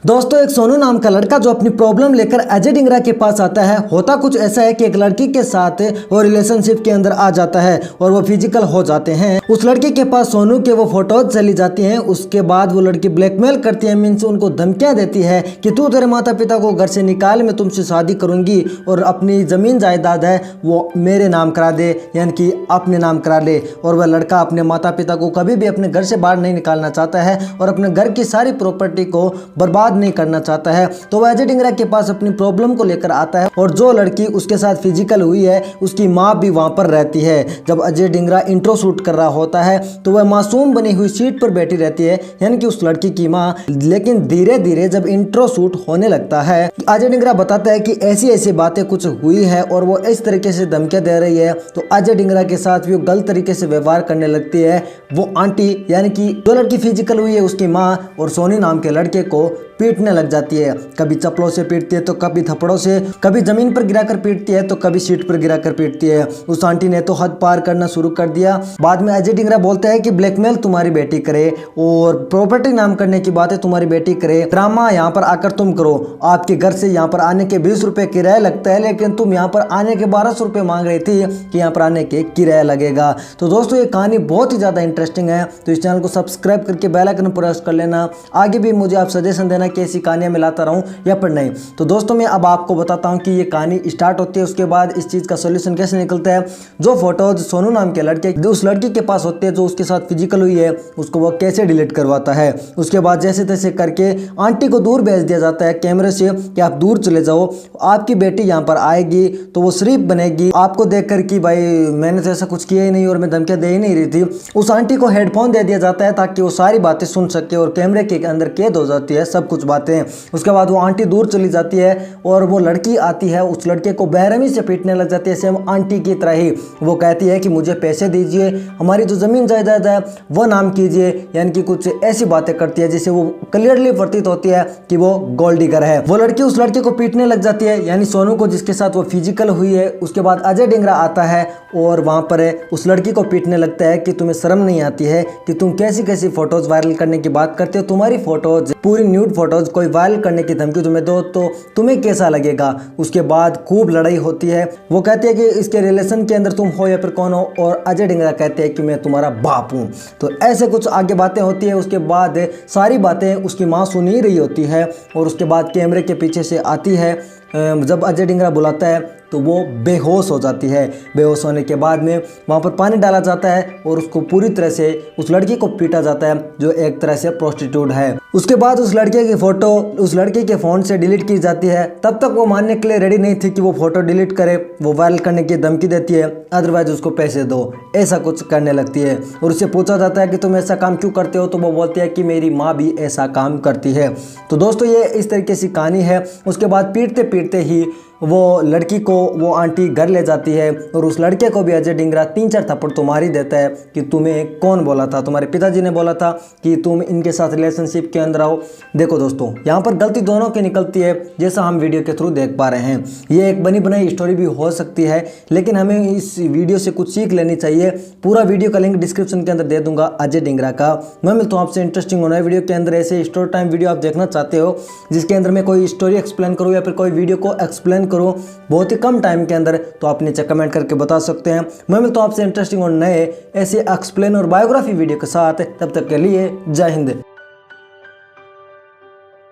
दोस्तों एक सोनू नाम का लड़का जो अपनी प्रॉब्लम लेकर अजय डिंगरा के पास आता है। होता कुछ ऐसा है कि एक लड़की के साथ वो रिलेशनशिप के अंदर आ जाता है और वो फिजिकल हो जाते हैं। उस लड़की के पास सोनू के वो फोटोज चली जाती हैं। उसके बाद वो लड़की ब्लैकमेल करती है, मीन्स उनको धमकियां देती है कि तू तेरे माता पिता को घर से निकाल, मैं तुमसे शादी करूंगी और अपनी जमीन जायदाद है वो मेरे नाम करा दे, यानी कि अपने नाम करा ले। और वह लड़का अपने माता पिता को कभी भी अपने घर से बाहर नहीं निकालना चाहता है और अपने घर की सारी प्रॉपर्टी को बर्बाद नहीं करना चाहता है। तो वह अजय डिंगरा के पास अपनी प्रॉब्लम को लेकर आता है और जो लड़की उसके साथ फिजिकल हुई है उसकी माँ भी वहां पर रहती है। जब अजय डिंगरा इंट्रो शूट कर रहा होता है तो वह मासूम बनी हुई सीट पर बैठी रहती है, यानी कि उस लड़की की माँ। लेकिन धीरे धीरे जब इंट्रो शूट होने लगता है अजय डिंगरा बताता है कि ऐसी ऐसी बातें कुछ हुई है और वो इस तरीके से धमकियां दे रही है। तो अजय डिंगरा के साथ भी गलत तरीके से व्यवहार करने लगती है वो आंटी, यानी कि जो लड़की फिजिकल हुई है उसकी माँ, और सोनी नाम के लड़के को पीटने लग जाती है। कभी चप्पलों से पीटती है तो कभी थप्पड़ों से, कभी जमीन पर गिराकर पीटती है तो कभी सीट पर गिराकर पीटती है। उस आंटी ने तो हद पार करना शुरू कर दिया। बाद में अजय डिंगरा बोलते हैं कि ब्लैकमेल तुम्हारी बेटी करे और प्रॉपर्टी नाम करने की बातें तुम्हारी बेटी करे, ड्रामा यहाँ पर आकर तुम करो। आपके घर से यहाँ पर आने के 20 रुपए किराया लगता है, लेकिन तुम यहाँ पर आने के 1200 रुपए मांग रही थी कि यहाँ पर आने के किराया लगेगा। तो दोस्तों ये कहानी बहुत ही ज़्यादा इंटरेस्टिंग है, तो इस चैनल को सब्सक्राइब करके बेल आइकन प्रेस कर लेना। आगे भी मुझे आप सजेशन देना कि ऐसी कहानियां मिलाता रहूं या फिर नहीं। तो दोस्तों मैं अब आपको बताता हूं कि ये कहानी स्टार्ट होती है, उसके बाद इस चीज़ का सोल्यूशन कैसे निकलता है। जो फोटोज सोनू नाम के लड़के उस लड़की के पास होते हैं जो उसके साथ फिजिकल हुई है उसको वो कैसे डिलीट करवाता है। उसके बाद जैसे तैसे करके आंटी को दूर भेज दिया जाता है कैमरे से कि आप दूर चले जाओ, आपकी बेटी यहाँ पर आएगी तो वो शरीफ बनेगी आपको देखकर कि भाई मैंने तो ऐसा कुछ किया ही नहीं और मैं धमकियां दे ही नहीं रही थी। उस आंटी को हेडफोन दे दिया जाता है ताकि वो सारी बातें सुन सके और कैमरे के अंदर कैद हो जाती है सब कुछ बातें। उसके बाद वो आंटी दूर चली जाती है और वो लड़की आती है, उस लड़के को बेरहमी से पीटने लग जाती है सेम आंटी की तरह ही। वो कहती है कि मुझे पैसे दीजिए, हमारी जो जमीन जायदाद है वो नाम कीजिए, यानी कि कुछ ऐसी बातें करती है जिससे वो क्लियरली प्रतीत होती है कि वो गोल्ड डिगर है। वो लड़की उस लड़के को पीटने लग जाती है, यानी सोनू को जिसके साथ वो फिजिकल हुई है। उसके बाद अजय डिंगरा आता है और वहां पर उस लड़की को पीटने लगता है कि तुम्हें शर्म नहीं आती है कि तुम कैसी कैसी फोटोज वायरल करने की बात करते हो, तुम्हारी फोटोज पूरी न्यूड फोटोज कोई वायरल करने की धमकी तुम्हें दो तो तुम्हें कैसा लगेगा। उसके बाद खूब लड़ाई होती है। वो कहती है कि इसके रिलेशन के अंदर तुम हो या फिर कौन हो, और अजय डिंगरा कहते हैं कि मैं तुम्हारा बाप हूँ। तो ऐसे कुछ आगे बातें होती है। उसके बाद सारी बातें उसकी माँ सुन ही रही होती है और उसके बाद कैमरे के पीछे से आती है। जब अजय डिंगरा बुलाता है तो वो बेहोश हो जाती है। बेहोश होने के बाद में वहाँ पर पानी डाला जाता है और उसको पूरी तरह से उस लड़की को पीटा जाता है जो एक तरह से प्रोस्टिट्यूट है। उसके बाद उस लड़के की फ़ोटो उस लड़के के फ़ोन से डिलीट की जाती है। तब तक वो मानने के लिए रेडी नहीं थी कि वो फ़ोटो डिलीट करे, वो वायरल करने की धमकी देती है, अदरवाइज उसको पैसे दो, ऐसा कुछ करने लगती है। और उससे पूछा जाता है कि तुम ऐसा काम क्यों करते हो, तो वो बोलती है कि मेरी माँ भी ऐसा काम करती है। तो दोस्तों ये इस तरीके से कहानी है। उसके बाद पीटते पीटते ही वो लड़की को वो आंटी घर ले जाती है और उस लड़के को भी अजय डिंगरा 3-4 थप्पड़ तो मार ही देता है कि तुम्हें कौन बोला था, तुम्हारे पिताजी ने बोला था कि तुम इनके साथ रिलेशनशिप के अंदर आओ। देखो दोस्तों यहाँ पर गलती दोनों की निकलती है, जैसा हम वीडियो के थ्रू देख पा रहे हैं। ये एक बनी बनाई स्टोरी भी हो सकती है, लेकिन हमें इस वीडियो से कुछ सीख लेनी चाहिए। पूरा वीडियो का लिंक डिस्क्रिप्शन के अंदर दे दूंगा अजय डिंगरा का। मैं मिलता हूँ आपसे इंटरेस्टिंग होना है वीडियो के अंदर। ऐसे स्टोरी टाइम वीडियो आप देखना चाहते हो जिसके अंदर मैं कोई स्टोरी एक्सप्लेन करूँ या फिर कोई वीडियो को एक्सप्लेन करो बहुत ही कम टाइम के अंदर, तो आप नीचे कमेंट करके बता सकते हैं। मैं मिलता हूं आपसे इंटरेस्टिंग और नए ऐसे एक्सप्लेन और बायोग्राफी वीडियो के साथ। तब तक के लिए जय हिंद।